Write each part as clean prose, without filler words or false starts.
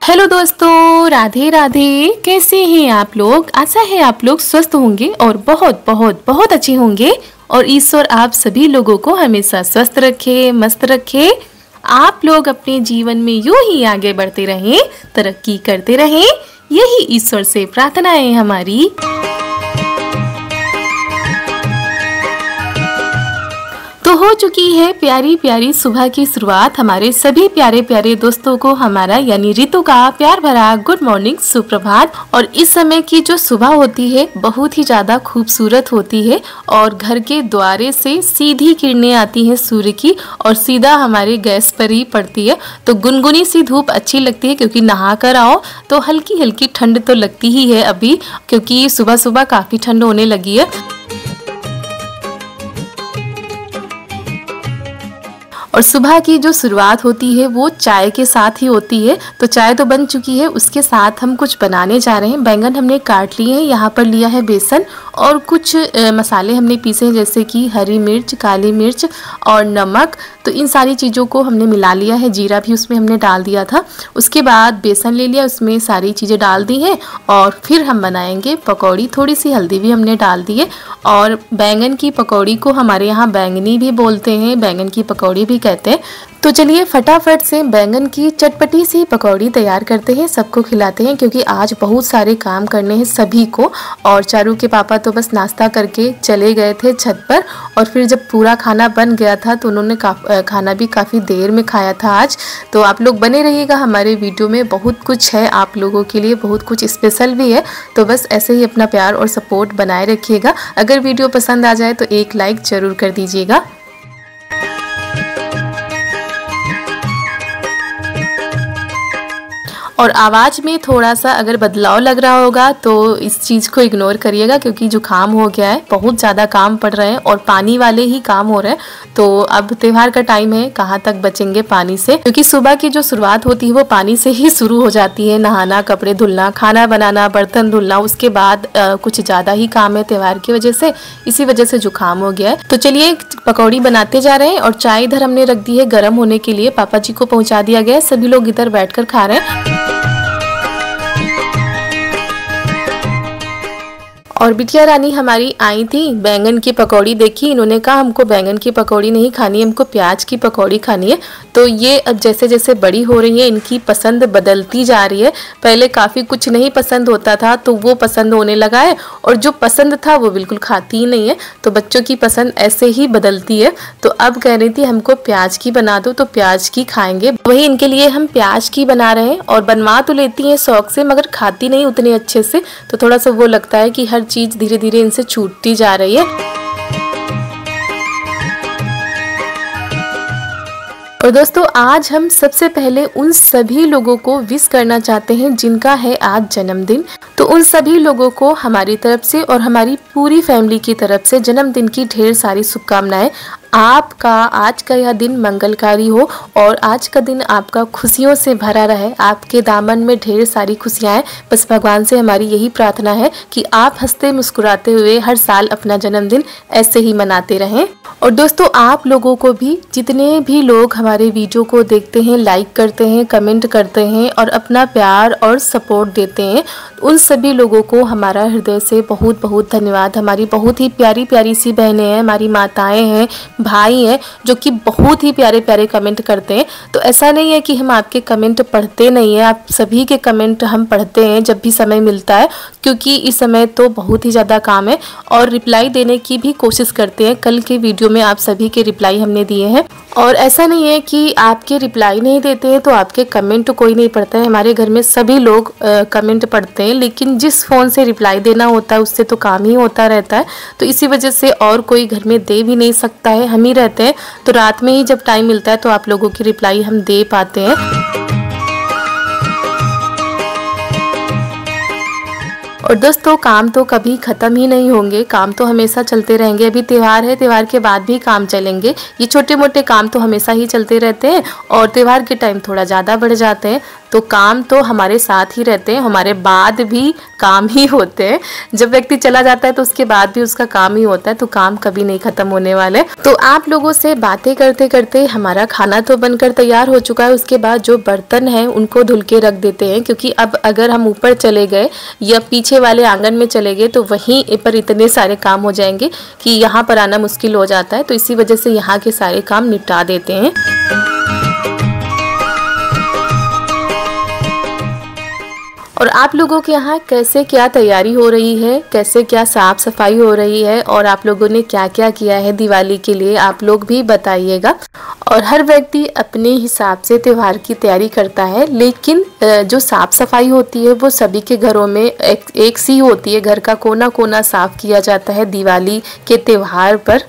Hello दोस्तों, राधे राधे। कैसे हैं आप लोग? आशा है आप लोग स्वस्थ होंगे और बहुत बहुत बहुत अच्छे होंगे। और ईश्वर आप सभी लोगों को हमेशा स्वस्थ रखे, मस्त रखे। आप लोग अपने जीवन में यूं ही आगे बढ़ते रहें, तरक्की करते रहें, यही ईश्वर से प्रार्थना है हमारी। तो हो चुकी है प्यारी प्यारी सुबह की शुरुआत। हमारे सभी प्यारे प्यारे दोस्तों को हमारा यानी ऋतु का प्यार भरा गुड मॉर्निंग, सुप्रभात। और इस समय की जो सुबह होती है बहुत ही ज़्यादा खूबसूरत होती है और घर के द्वारे से सीधी किरणें आती हैं सूर्य की और सीधा हमारे गैस पर ही पड़ती है। तो गुनगुनी सी धूप अच्छी लगती है क्योंकि नहा कर आओ तो हल्की हल्की ठंड तो लगती ही है अभी, क्योंकि सुबह सुबह काफ़ी ठंड होने लगी है। और सुबह की जो शुरुआत होती है वो चाय के साथ ही होती है। तो चाय तो बन चुकी है, उसके साथ हम कुछ बनाने जा रहे हैं। बैंगन हमने काट लिए हैं, यहाँ पर लिया है बेसन और कुछ मसाले हमने पीसे हैं जैसे कि हरी मिर्च, काली मिर्च और नमक। तो इन सारी चीज़ों को हमने मिला लिया है, जीरा भी उसमें हमने डाल दिया था। उसके बाद बेसन ले लिया, उसमें सारी चीज़ें डाल दी हैं और फिर हम बनाएंगे पकौड़ी। थोड़ी सी हल्दी भी हमने डाल दी है। और बैंगन की पकौड़ी को हमारे यहाँ बैंगनी भी बोलते हैं, बैंगन की पकौड़ी भी कहते हैं। तो चलिए फटाफट से बैंगन की चटपटी सी पकौड़ी तैयार करते हैं, सबको खिलाते हैं क्योंकि आज बहुत सारे काम करने हैं सभी को। और चारू के पापा तो बस नाश्ता करके चले गए थे छत पर और फिर जब पूरा खाना बन गया था तो उन्होंने खाना भी काफ़ी देर में खाया था आज। तो आप लोग बने रहिएगा हमारे वीडियो में, बहुत कुछ है आप लोगों के लिए, बहुत कुछ स्पेशल भी है। तो बस ऐसे ही अपना प्यार और सपोर्ट बनाए रखिएगा। अगर वीडियो पसंद आ जाए तो एक लाइक ज़रूर कर दीजिएगा। और आवाज़ में थोड़ा सा अगर बदलाव लग रहा होगा तो इस चीज़ को इग्नोर करिएगा क्योंकि जुकाम हो गया है, बहुत ज़्यादा काम पड़ रहे हैं और पानी वाले ही काम हो रहे हैं। तो अब त्यौहार का टाइम है, कहाँ तक बचेंगे पानी से, क्योंकि सुबह की जो शुरुआत होती है वो पानी से ही शुरू हो जाती है। नहाना, कपड़े धुलना, खाना बनाना, बर्तन धुलना, उसके बाद कुछ ज़्यादा ही काम है त्यौहार की वजह से, इसी वजह से जुकाम हो गया है। तो चलिए पकौड़ी बनाते जा रहे हैं और चाय इधर हमने रख दी है गर्म होने के लिए। पापा जी को पहुँचा दिया गया है, सभी लोग इधर बैठ कर खा रहे हैं। और बिटिया रानी हमारी आई थी, बैंगन की पकौड़ी देखी, इन्होंने कहा हमको बैंगन की पकौड़ी नहीं खानी है, हमको प्याज की पकौड़ी खानी है। तो ये अब जैसे जैसे बड़ी हो रही है इनकी पसंद बदलती जा रही है। पहले काफ़ी कुछ नहीं पसंद होता था तो वो पसंद होने लगा है और जो पसंद था वो बिल्कुल खाती ही नहीं है। तो बच्चों की पसंद ऐसे ही बदलती है। तो अब कह रही थी हमको प्याज की बना दो, तो प्याज की खाएंगे। वही इनके लिए हम प्याज की बना रहे हैं। और बनवा तो लेती हैं शौक से मगर खाती नहीं उतने अच्छे से, तो थोड़ा सा वो लगता है कि हर चीज़ धीरे धीरे इनसे छूटती जा रही है। और दोस्तों आज हम सबसे पहले उन सभी लोगों को विश करना चाहते हैं जिनका है आज जन्मदिन। तो उन सभी लोगों को हमारी तरफ से और हमारी पूरी फैमिली की तरफ से जन्मदिन की ढेर सारी शुभकामनाएं। आपका आज का यह दिन मंगलकारी हो और आज का दिन आपका खुशियों से भरा रहे, आपके दामन में ढेर सारी खुशियाँ हैं। बस भगवान से हमारी यही प्रार्थना है कि आप हंसते मुस्कुराते हुए हर साल अपना जन्मदिन ऐसे ही मनाते रहें। और दोस्तों आप लोगों को भी, जितने भी लोग हमारे वीडियो को देखते हैं, लाइक करते हैं, कमेंट करते हैं और अपना प्यार और सपोर्ट देते हैं, उन सभी लोगों को हमारा हृदय से बहुत बहुत धन्यवाद। हमारी बहुत ही प्यारी प्यारी सी बहनें हैं, हमारी माताएं हैं, भाई हैं जो कि बहुत ही प्यारे प्यारे कमेंट करते हैं। तो ऐसा नहीं है कि हम आपके कमेंट पढ़ते नहीं हैं, आप सभी के कमेंट हम पढ़ते हैं जब भी समय मिलता है, क्योंकि इस समय तो बहुत ही ज़्यादा काम है और रिप्लाई देने की भी कोशिश करते हैं। कल के वीडियो में आप सभी के रिप्लाई हमने दिए हैं और ऐसा नहीं है कि आपके रिप्लाई नहीं देते हैं तो आपके कमेंट कोई नहीं पढ़ता है। हमारे घर में सभी लोग कमेंट पढ़ते हैं, लेकिन जिस फ़ोन से रिप्लाई देना होता है उससे तो काम ही होता रहता है। तो इसी वजह से और कोई घर में दे भी नहीं सकता है, हम ही रहते हैं। तो रात में ही जब टाइम मिलता है तो आप लोगों की रिप्लाई हम दे पाते हैं। और दोस्तों काम तो कभी ख़त्म ही नहीं होंगे, काम तो हमेशा चलते रहेंगे। अभी त्यौहार है, त्यौहार के बाद भी काम चलेंगे। ये छोटे मोटे काम तो हमेशा ही चलते रहते हैं और त्यौहार के टाइम थोड़ा ज़्यादा बढ़ जाते हैं। तो काम तो हमारे साथ ही रहते हैं, हमारे बाद भी काम ही होते हैं। जब व्यक्ति चला जाता है तो उसके बाद भी उसका काम ही होता है, तो काम कभी नहीं खत्म होने वाले। तो आप लोगों से बातें करते करते हमारा खाना तो बनकर तैयार हो चुका है। उसके बाद जो बर्तन हैं उनको धुल के रख देते हैं, क्योंकि अब अगर हम ऊपर चले गए या पीछे वाले आंगन में चले गए तो वहीं पर इतने सारे काम हो जाएंगे कि यहाँ पर आना मुश्किल हो जाता है। तो इसी वजह से यहाँ के सारे काम निपटा देते हैं। और आप लोगों के यहाँ कैसे क्या तैयारी हो रही है, कैसे क्या साफ सफाई हो रही है, और आप लोगों ने क्या क्या किया है दिवाली के लिए, आप लोग भी बताइएगा। और हर व्यक्ति अपने हिसाब से त्यौहार की तैयारी करता है, लेकिन जो साफ सफाई होती है वो सभी के घरों में एक सी होती है। घर का कोना कोना साफ किया जाता है दिवाली के त्यौहार पर।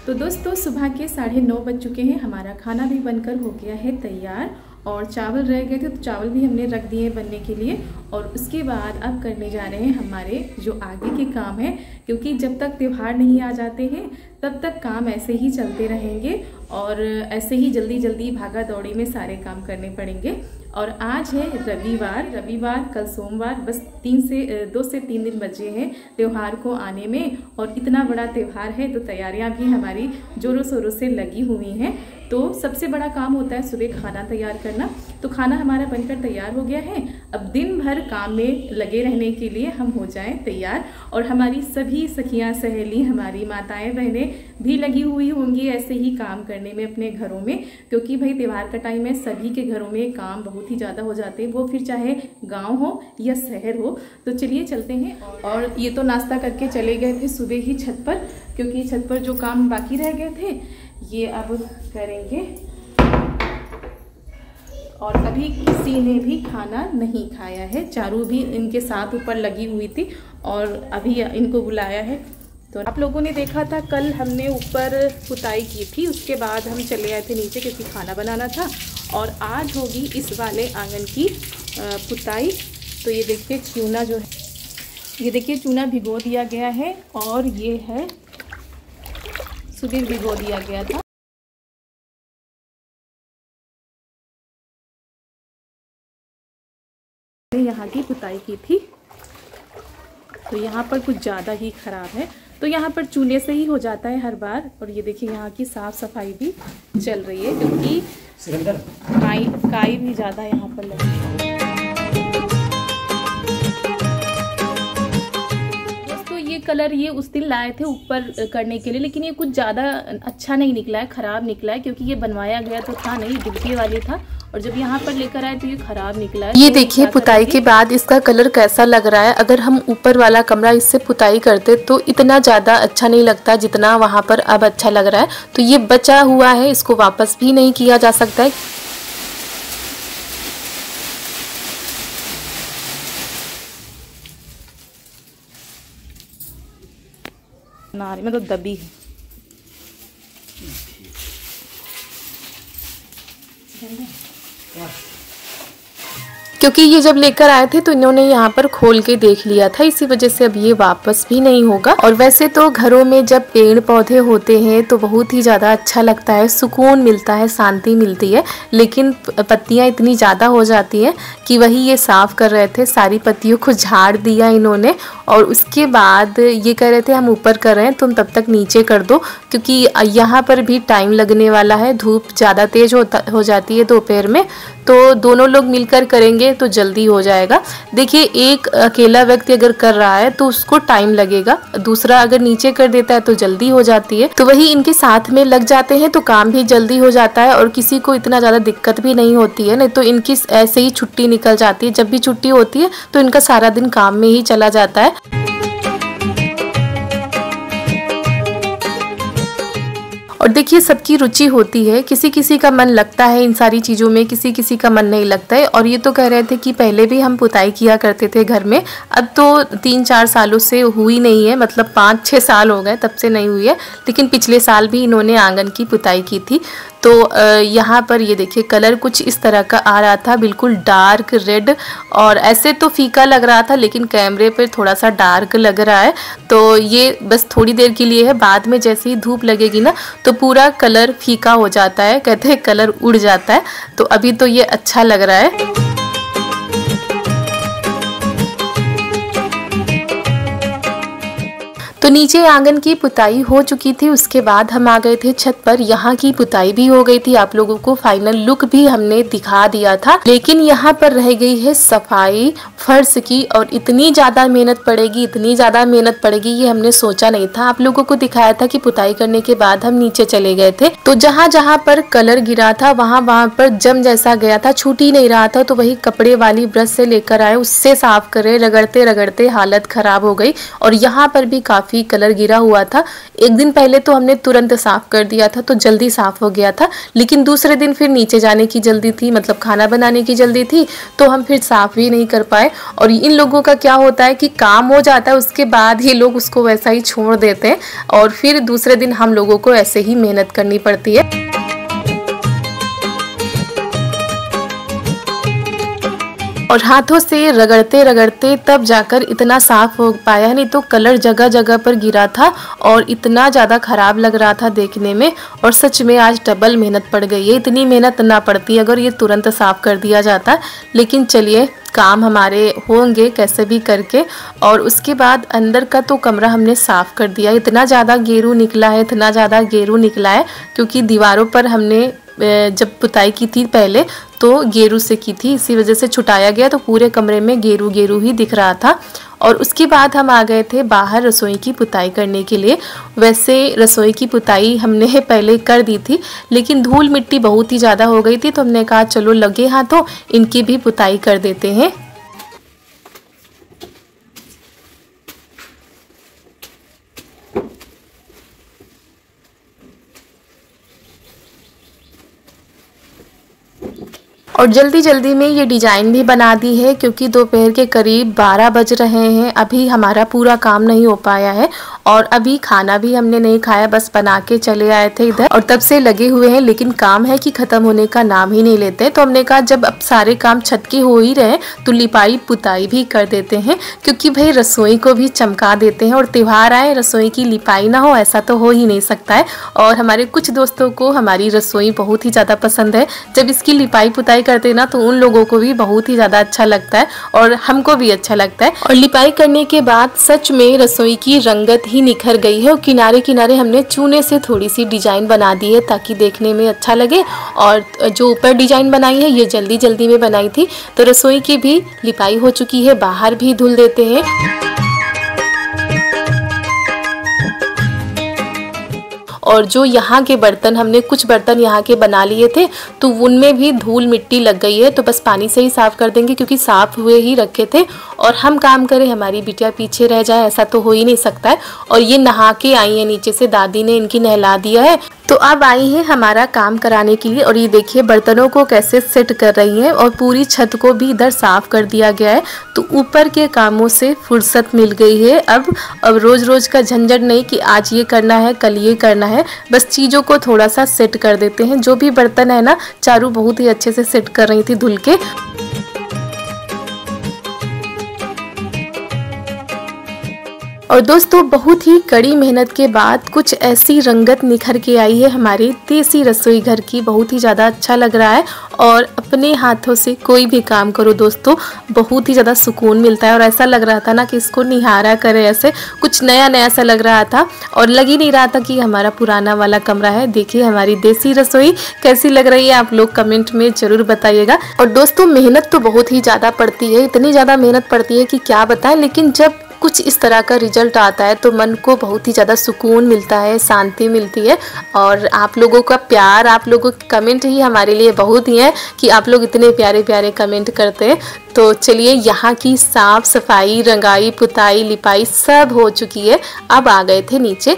तो दोस्तों सुबह के 9:30 बज चुके हैं, हमारा खाना भी बनकर हो गया है तैयार, और चावल रह गए थे तो चावल भी हमने रख दिए बनने के लिए। और उसके बाद अब करने जा रहे हैं हमारे जो आगे के काम है, क्योंकि जब तक त्यौहार नहीं आ जाते हैं तब तक काम ऐसे ही चलते रहेंगे और ऐसे ही जल्दी जल्दी भागा दौड़ी में सारे काम करने पड़ेंगे। और आज है रविवार, कल सोमवार, बस 2 से 3 दिन बचे हैं त्यौहार को आने में, और इतना बड़ा त्यौहार है तो तैयारियां भी हमारी जोरों शोरों से लगी हुई हैं। तो सबसे बड़ा काम होता है सुबह खाना तैयार करना। तो खाना हमारा बनकर तैयार हो गया है, अब दिन भर काम में लगे रहने के लिए हम हो जाएं तैयार। और हमारी सभी सखियां, सहेली, हमारी माताएं, बहनें भी लगी हुई होंगी ऐसे ही काम करने में अपने घरों में, क्योंकि भाई त्यौहार का टाइम है, सभी के घरों में काम बहुत ही ज़्यादा हो जाते हैं, वो फिर चाहे गाँव हो या शहर हो। तो चलिए चलते हैं। और ये तो नाश्ता करके चले गए थे सुबह ही छत पर, क्योंकि छत पर जो काम बाकी रह गए थे ये अब करेंगे। और अभी किसी ने भी खाना नहीं खाया है, चारू भी इनके साथ ऊपर लगी हुई थी और अभी इनको बुलाया है। तो आप लोगों ने देखा था कल हमने ऊपर पुताई की थी, उसके बाद हम चले आए थे नीचे क्योंकि खाना बनाना था। और आज होगी इस वाले आंगन की पुताई। तो ये देखिए चूना जो है, ये देखिए चूना भिगो दिया गया है, और ये है सुबह भिगो दिया गया था। यहाँ की पुताई की थी, तो यहाँ पर कुछ ज़्यादा ही ख़राब है, तो यहाँ पर चूने से ही हो जाता है हर बार। और ये देखिए यहाँ की साफ़ सफाई भी चल रही है, क्योंकि काई भी ज़्यादा यहाँ पर लगी है। ये कलर ये उस दिन लाए थे ऊपर करने के लिए, लेकिन ये कुछ ज़्यादा अच्छा नहीं निकला है, ख़राब निकला है, क्योंकि ये बनवाया गया तो था नहीं, डिब्बे वाली था, और जब यहाँ पर लेकर आए तो ये ख़राब निकला है। ये देखिए पुताई के बाद इसका कलर कैसा लग रहा है। अगर हम ऊपर वाला कमरा इससे पुताई करते तो इतना ज़्यादा अच्छा नहीं लगता जितना वहाँ पर अब अच्छा लग रहा है। तो ये बचा हुआ है, इसको वापस भी नहीं किया जा सकता है। नारी में तो दबी है। क्योंकि ये जब लेकर आए थे तो इन्होंने यहाँ पर खोल के देख लिया था, इसी वजह से अब ये वापस भी नहीं होगा। और वैसे तो घरों में जब पेड़ पौधे होते हैं तो बहुत ही ज़्यादा अच्छा लगता है, सुकून मिलता है, शांति मिलती है। लेकिन पत्तियाँ इतनी ज़्यादा हो जाती हैं कि वही ये साफ़ कर रहे थे, सारी पत्तियों को झाड़ दिया इन्होंने। और उसके बाद ये कह रहे थे हम ऊपर कर रहे हैं, तुम तब तक नीचे कर दो, क्योंकि यहाँ पर भी टाइम लगने वाला है, धूप ज़्यादा तेज़ हो जाती है दोपहर में। तो दोनों लोग मिलकर करेंगे तो जल्दी हो जाएगा। देखिए एक अकेला व्यक्ति अगर कर रहा है तो उसको टाइम लगेगा, दूसरा अगर नीचे कर देता है तो जल्दी हो जाती है। तो वही इनके साथ में लग जाते हैं तो काम भी जल्दी हो जाता है और किसी को इतना ज़्यादा दिक्कत भी नहीं होती है। नहीं तो इनकी ऐसे ही छुट्टी निकल जाती है, जब भी छुट्टी होती है तो इनका सारा दिन काम में ही चला जाता है। और देखिए सबकी रुचि होती है, किसी किसी का मन लगता है इन सारी चीज़ों में, किसी किसी का मन नहीं लगता है। और ये तो कह रहे थे कि पहले भी हम पुताई किया करते थे घर में, अब तो 3-4 सालों से हुई नहीं है, मतलब 5-6 साल हो गए तब से नहीं हुई है। लेकिन पिछले साल भी इन्होंने आंगन की पुताई की थी। तो यहाँ पर ये देखिए कलर कुछ इस तरह का आ रहा था, बिल्कुल डार्क रेड, और ऐसे तो फीका लग रहा था लेकिन कैमरे पे थोड़ा सा डार्क लग रहा है। तो ये बस थोड़ी देर के लिए है, बाद में जैसे ही धूप लगेगी ना तो पूरा कलर फीका हो जाता है, कहते हैं कलर उड़ जाता है। तो अभी तो ये अच्छा लग रहा है। तो नीचे आंगन की पुताई हो चुकी थी, उसके बाद हम आ गए थे छत पर। यहाँ की पुताई भी हो गई थी, आप लोगों को फाइनल लुक भी हमने दिखा दिया था। लेकिन यहाँ पर रह गई है सफाई फर्श की, और इतनी ज़्यादा मेहनत पड़ेगी, इतनी ज़्यादा मेहनत पड़ेगी ये हमने सोचा नहीं था। आप लोगों को दिखाया था कि पुताई करने के बाद हम नीचे चले गए थे, तो जहाँ जहाँ पर कलर गिरा था वहाँ पर जम जैसा गया था, छूट ही नहीं रहा था। तो वही कपड़े वाली ब्रश से लेकर आए, उससे साफ करे, रगड़ते रगड़ते हालत खराब हो गई। और यहाँ पर भी काफी कलर गिरा हुआ था। एक दिन पहले तो हमने तुरंत साफ कर दिया था तो जल्दी साफ हो गया था, लेकिन दूसरे दिन फिर नीचे जाने की जल्दी थी, मतलब खाना बनाने की जल्दी थी, तो हम फिर साफ भी नहीं कर पाए। और इन लोगों का क्या होता है कि काम हो जाता है उसके बाद ये लोग उसको वैसा ही छोड़ देते हैं, और फिर दूसरे दिन हम लोगों को ऐसे ही मेहनत करनी पड़ती है। और हाथों से रगड़ते रगड़ते तब जाकर इतना साफ हो पाया, नहीं तो कलर जगह जगह पर गिरा था और इतना ज़्यादा ख़राब लग रहा था देखने में। और सच में आज डबल मेहनत पड़ गई है, इतनी मेहनत ना पड़ती अगर ये तुरंत साफ़ कर दिया जाता। लेकिन चलिए काम हमारे होंगे कैसे भी करके। और उसके बाद अंदर का तो कमरा हमने साफ़ कर दिया। इतना ज़्यादा गेरू निकला है, इतना ज़्यादा गेरू निकला है, क्योंकि दीवारों पर हमने जब पुताई की थी पहले तो गेरू से की थी, इसी वजह से छुटाया गया, तो पूरे कमरे में गेरू गेरू ही दिख रहा था। और उसके बाद हम आ गए थे बाहर रसोई की पुताई करने के लिए। वैसे रसोई की पुताई हमने पहले कर दी थी, लेकिन धूल मिट्टी बहुत ही ज़्यादा हो गई थी, तो हमने कहा चलो लगे हाथों इनकी भी पुताई कर देते हैं। और जल्दी जल्दी में ये डिज़ाइन भी बना दी है, क्योंकि दोपहर के करीब 12 बज रहे हैं, अभी हमारा पूरा काम नहीं हो पाया है। और अभी खाना भी हमने नहीं खाया, बस बना के चले आए थे इधर, और तब से लगे हुए हैं, लेकिन काम है कि ख़त्म होने का नाम ही नहीं लेते। तो हमने कहा जब अब सारे काम छत के हो ही रहे तो लिपाई पुताई भी कर देते हैं, क्योंकि भाई रसोई को भी चमका देते हैं। और त्यौहार आए रसोई की लिपाई ना हो, ऐसा तो हो ही नहीं सकता है। और हमारे कुछ दोस्तों को हमारी रसोई बहुत ही ज़्यादा पसंद है, जब इसकी लिपाई पुताई करते ना तो उन लोगों को भी बहुत ही ज़्यादा अच्छा लगता है और हमको भी अच्छा लगता है। और लिपाई करने के बाद सच में रसोई की रंगत ही निखर गई है। और किनारे किनारे हमने चूने से थोड़ी सी डिजाइन बना दी है ताकि देखने में अच्छा लगे। और जो ऊपर डिजाइन बनाई है ये जल्दी जल्दी में बनाई थी। तो रसोई की भी लिपाई हो चुकी है, बाहर भी धुल देते हैं। और जो यहाँ के बर्तन, हमने कुछ बर्तन यहाँ के बना लिए थे तो उनमें भी धूल मिट्टी लग गई है, तो बस पानी से ही साफ़ कर देंगे, क्योंकि साफ़ हुए ही रखे थे। और हम काम करें हमारी बिटिया पीछे रह जाए, ऐसा तो हो ही नहीं सकता है। और ये नहा के आई है नीचे से, दादी ने इनकी नहला दिया है, तो अब आई है हमारा काम कराने के लिए। और ये देखिए बर्तनों को कैसे सेट कर रही हैं, और पूरी छत को भी इधर साफ़ कर दिया गया है। तो ऊपर के कामों से फुर्सत मिल गई है। अब रोज़ रोज़ का झंझट नहीं कि आज ये करना है कल ये करना है, बस चीज़ों को थोड़ा सा सेट कर देते हैं। जो भी बर्तन है ना, चारू बहुत ही अच्छे से सेट कर रही थी धुल के। और दोस्तों बहुत ही कड़ी मेहनत के बाद कुछ ऐसी रंगत निखर के आई है हमारी देसी रसोई घर की, बहुत ही ज़्यादा अच्छा लग रहा है। और अपने हाथों से कोई भी काम करो दोस्तों, बहुत ही ज़्यादा सुकून मिलता है। और ऐसा लग रहा था ना कि इसको निहारा करे, ऐसे कुछ नया नया सा लग रहा था, और लग ही नहीं रहा था कि हमारा पुराना वाला कमरा है। देखिए हमारी देसी रसोई कैसी लग रही है, आप लोग कमेंट में ज़रूर बताइएगा। और दोस्तों मेहनत तो बहुत ही ज़्यादा पड़ती है, इतनी ज़्यादा मेहनत पड़ती है कि क्या बताएं, लेकिन जब कुछ इस तरह का रिजल्ट आता है तो मन को बहुत ही ज़्यादा सुकून मिलता है, शांति मिलती है। और आप लोगों का प्यार, आप लोगों के कमेंट ही हमारे लिए बहुत ही है कि आप लोग इतने प्यारे प्यारे कमेंट करते हैं। तो चलिए यहाँ की साफ़ सफाई, रंगाई, पुताई, लिपाई सब हो चुकी है। अब आ गए थे नीचे।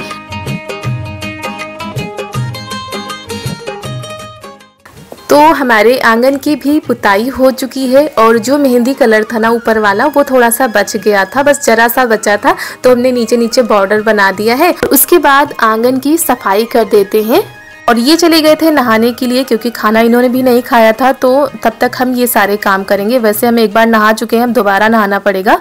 तो हमारे आंगन की भी पुताई हो चुकी है, और जो मेहंदी कलर था ना ऊपर वाला वो थोड़ा सा बच गया था, बस जरा सा बचा था, तो हमने नीचे नीचे बॉर्डर बना दिया है। उसके बाद आंगन की सफाई कर देते हैं। और ये चले गए थे नहाने के लिए क्योंकि खाना इन्होंने भी नहीं खाया था, तो तब तक हम ये सारे काम करेंगे। वैसे हम एक बार नहा चुके हैं, हम दोबारा नहाना पड़ेगा।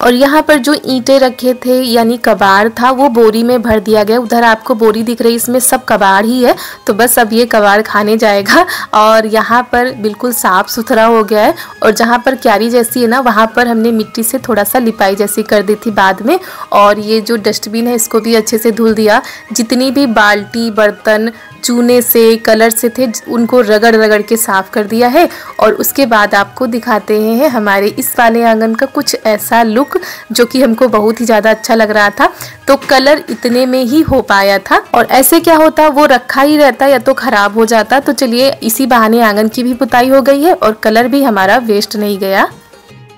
और यहाँ पर जो ईंटें रखे थे यानी कबाड़ था वो बोरी में भर दिया गया। उधर आपको बोरी दिख रही है, इसमें सब कबाड़ ही है। तो बस अब ये कबाड़ खाने जाएगा। और यहाँ पर बिल्कुल साफ़ सुथरा हो गया है। और जहाँ पर क्यारी जैसी है ना, वहाँ पर हमने मिट्टी से थोड़ा सा लिपाई जैसी कर दी थी बाद में। और ये जो डस्टबिन है इसको भी अच्छे से धुल दिया। जितनी भी बाल्टी बर्तन चूने से कलर से थे उनको रगड़ रगड़ के साफ़ कर दिया है। और उसके बाद आपको दिखाते हैं हमारे इस वाले आंगन का कुछ ऐसा लुक जो कि हमको बहुत ही ज़्यादा अच्छा लग रहा था। तो कलर इतने में ही हो पाया था, और ऐसे क्या होता वो रखा ही रहता या तो ख़राब हो जाता। तो चलिए इसी बहाने आंगन की भी पुताई हो गई है और कलर भी हमारा वेस्ट नहीं गया।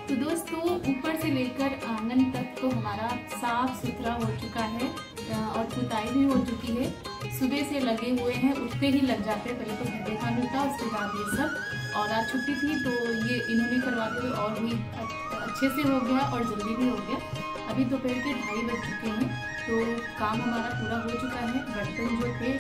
तो दोस्तों ऊपर से लेकर आंगन तक तो हमारा साफ सुथरा हो चुका है और पुताई भी हो चुकी है। सुबह से लगे हुए हैं, उठते ही लग जाते हैं। पहले तो घर देखा मिलता, उसके बाद ये सब। और आज छुट्टी थी तो ये इन्होंने करवाते हुए और भी अच्छे से हो गया और जल्दी भी हो गया। अभी दोपहर के 2:30 बज चुके हैं, तो काम हमारा पूरा हो चुका है। बर्तन जो थे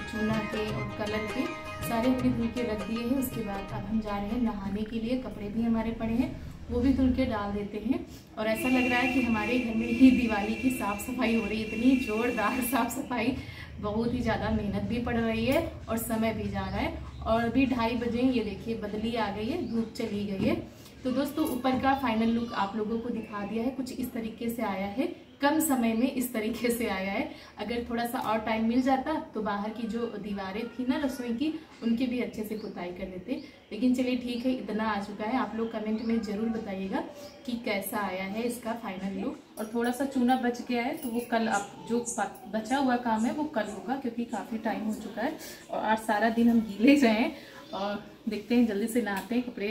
चूना के और कलर के सारे हमने धुल के रख दिए हैं। उसके बाद अब हम जा रहे हैं नहाने के लिए। कपड़े भी हमारे पड़े हैं, वो भी धुल के डाल देते हैं। और ऐसा लग रहा है कि हमारे घर में ही दिवाली की साफ़ सफाई हो रही है। इतनी जोरदार साफ़ सफाई, बहुत ही ज़्यादा मेहनत भी पड़ रही है और समय भी जा रहा है। और अभी 2:30 बजे ये देखिए बदली आ गई है, धूप चली गई है। तो दोस्तों ऊपर का फाइनल लुक आप लोगों को दिखा दिया है। कुछ इस तरीके से आया है, कम समय में इस तरीके से आया है। अगर थोड़ा सा और टाइम मिल जाता तो बाहर की जो दीवारें थी ना रसोई की, उनकी भी अच्छे से पुताई कर देते। लेकिन चलिए ठीक है, इतना आ चुका है। आप लोग कमेंट में ज़रूर बताइएगा कि कैसा आया है इसका फाइनल लुक। और थोड़ा सा चूना बच गया है तो वो कल आप जो बचा हुआ काम है वो कल होगा, क्योंकि काफ़ी टाइम हो चुका है और आज सारा दिन हम गीले जाएँ। और देखते हैं, जल्दी से नहाते हैं, कपड़े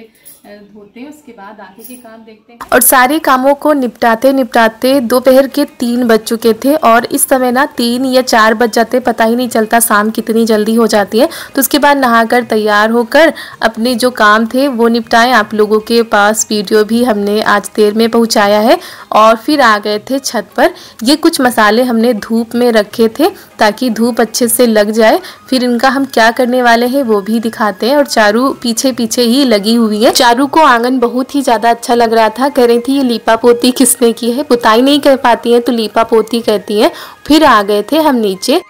धोते हैं, उसके बाद आगे के काम देखते हैं। और सारे कामों को निपटाते निपटाते दोपहर के 3 बज चुके थे। और इस समय ना 3 या 4 बज जाते, पता ही नहीं चलता शाम कितनी जल्दी हो जाती है। तो उसके बाद नहाकर तैयार होकर अपने जो काम थे वो निपटाएं। आप लोगों के पास वीडियो भी हमने आज देर में पहुंचाया है। और फिर आ गए थे छत पर। ये कुछ मसाले हमने धूप में रखे थे ताकि धूप अच्छे से लग जाए। फिर इनका हम क्या करने वाले हैं वो भी दिखाते हैं। और चारू पीछे पीछे ही लगी हुई है। चारू को आंगन बहुत ही ज्यादा अच्छा लग रहा था। कह रही थी ये लीपा पोती किसने की है, पुताई नहीं कह पाती है तो लीपा पोती कहती है। फिर आ गए थे हम नीचे।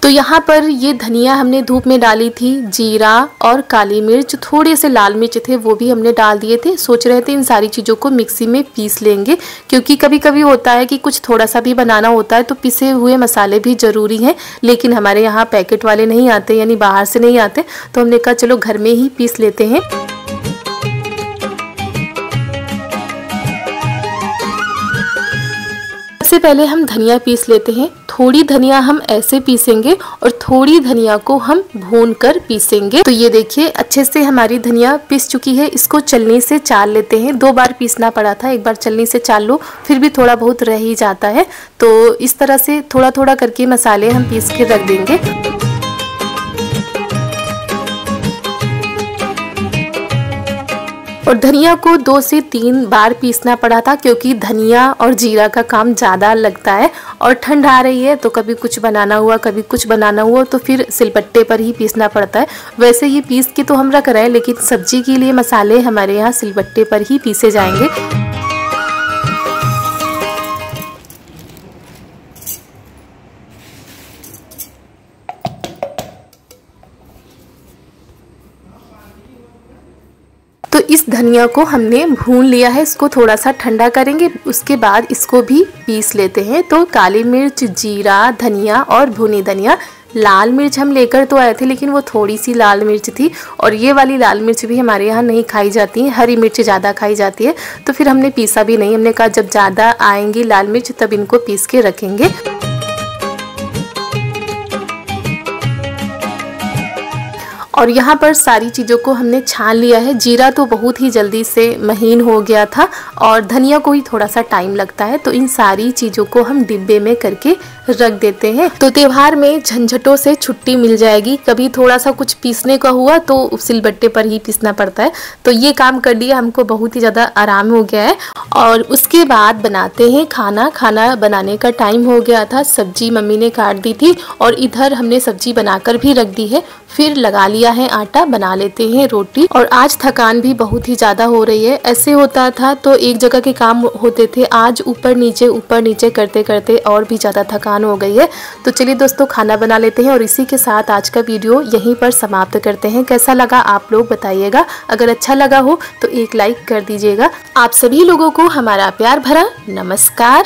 तो यहाँ पर ये धनिया हमने धूप में डाली थी, जीरा और काली मिर्च, थोड़े से लाल मिर्च थे वो भी हमने डाल दिए थे। सोच रहे थे इन सारी चीज़ों को मिक्सी में पीस लेंगे, क्योंकि कभी कभी होता है कि कुछ थोड़ा सा भी बनाना होता है तो पिसे हुए मसाले भी ज़रूरी हैं। लेकिन हमारे यहाँ पैकेट वाले नहीं आते, यानी बाहर से नहीं आते, तो हमने कहा चलो घर में ही पीस लेते हैं। सबसे पहले हम धनिया पीस लेते हैं। थोड़ी धनिया हम ऐसे पीसेंगे और थोड़ी धनिया को हम भूनकर पीसेंगे। तो ये देखिए अच्छे से हमारी धनिया पीस चुकी है। इसको छलनी से चाल लेते हैं। 2 बार पीसना पड़ा था, एक बार छलनी से चाल लो, फिर भी थोड़ा बहुत रह ही जाता है। तो इस तरह से थोड़ा थोड़ा करके मसाले हम पीस के रख देंगे। और धनिया को 2 से 3 बार पीसना पड़ा था, क्योंकि धनिया और जीरा का काम ज़्यादा लगता है। और ठंड आ रही है तो कभी कुछ बनाना हुआ कभी कुछ बनाना हुआ तो फिर सिलबट्टे पर ही पीसना पड़ता है। वैसे ही पीस के तो हम रख रहे हैं, लेकिन सब्जी के लिए मसाले हमारे यहाँ सिलबट्टे पर ही पीसे जाएंगे। तो इस धनिया को हमने भून लिया है, इसको थोड़ा सा ठंडा करेंगे, उसके बाद इसको भी पीस लेते हैं। तो काली मिर्च, जीरा, धनिया और भुनी धनिया, लाल मिर्च हम लेकर तो आए थे लेकिन वो थोड़ी सी लाल मिर्च थी, और ये वाली लाल मिर्च भी हमारे यहाँ नहीं खाई जाती है, हरी मिर्च ज़्यादा खाई जाती है। तो फिर हमने पीसा भी नहीं, हमने कहा जब ज़्यादा आएंगी लाल मिर्च तब इनको पीस के रखेंगे। और यहाँ पर सारी चीज़ों को हमने छान लिया है। जीरा तो बहुत ही जल्दी से महीन हो गया था और धनिया को ही थोड़ा सा टाइम लगता है। तो इन सारी चीज़ों को हम डिब्बे में करके रख देते हैं। तो त्योहार में झंझटों से छुट्टी मिल जाएगी। कभी थोड़ा सा कुछ पीसने का हुआ तो सिलबट्टे पर ही पीसना पड़ता है, तो ये काम कर लिया, हमको बहुत ही ज़्यादा आराम हो गया है। और उसके बाद बनाते हैं खाना। खाना बनाने का टाइम हो गया था। सब्जी मम्मी ने काट दी थी और इधर हमने सब्जी बनाकर भी रख दी है। फिर लगा लिया है आटा, बना लेते हैं रोटी। और आज थकान भी बहुत ही ज़्यादा हो रही है। ऐसे होता था तो एक जगह के काम होते थे, आज ऊपर नीचे करते करते और भी ज़्यादा थकान हो गई है। तो चलिए दोस्तों खाना बना लेते हैं और इसी के साथ आज का वीडियो यहीं पर समाप्त करते हैं। कैसा लगा आप लोग बताइएगा। अगर अच्छा लगा हो तो एक लाइक कर दीजिएगा। आप सभी लोगों को हमारा प्यार भरा नमस्कार।